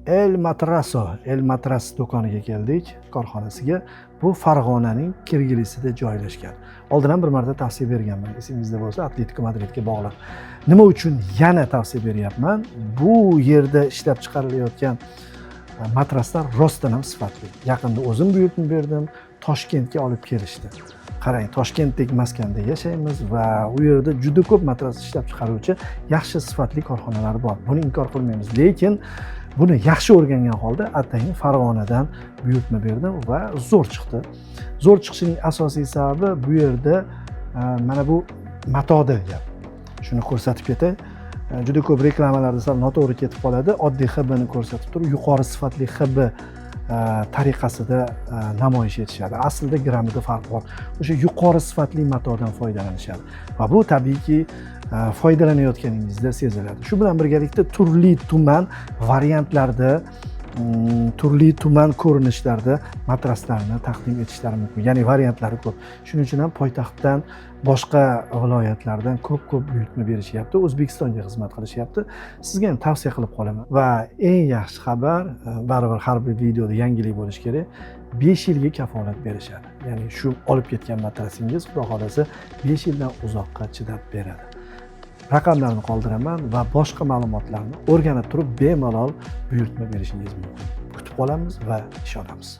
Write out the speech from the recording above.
El Matras do'koniga keldik, korxonasiga. Bu Farg'onaning Kirgilisida joylashgan. Oldin ham bir marta tavsiya berganman, esingizda bo'lsa, Atletico Madridga bog'liq. Nima uchun yana tavsiya beryapman? Bu yerda ishlab chiqarilayotgan matraslar rostdan ham sifatli. Yaqinda o'zim buyurtma berdim, Toshkentga olib kelishdi. Qarang, Toshkentdek maskanda yashaymiz va u yerda juda ko'p matras ishlab chiqaruvchi yaxshi sifatli korxonalar bor. Buni inkor qilmaymiz, lekin buni yaxshi o'rgangan holda atayin Farg'onadan buyurtma berdim va zo'r chiqdi. Zo'r chiqishining asosiy sababi bu yerda mana bu matoda gap. Shuni ko'rsatib ketay. Juda ko'p reklamalarda sal noto'g'ri ketib qoladi. Oddiy HBni ko'rsatib turib, yuqori sifatli HB tariqasida namoyish etishadi. Aslida grammida farq bor. O'sha yuqori sifatli matodan foydalanishadi. Va bu tabiiyki foydalanayotganingizda seziladi. Shu bilan birgalikda turli tuman variantlarda, turli tuman ko'rinishlarda matraslarni taqdim etishlari mumkin. Ya'ni variantlari ko'p. Shuning uchun ham poytaxtdan boshqa viloyatlardan ko'p buyurtma berishyapti, O'zbekistonga xizmat qilishyapti. Sizga ham tavsiya qilib qolaman. Va eng yaxshi xabar, baribir har bir videoda yangilik bo'lishi kerak. 5 yilga kafolat berishadi. Ya'ni shu olib ketgan matrasingiz, xudo xolasa, 5 yildan uzoqqa chidab beradi. Raqamlarni qoldiraman va boshqa ma'lumotlarni o'rganib turib bemalol buyurtma berishingiz mumkin. Kutib qolamiz va ishonamiz.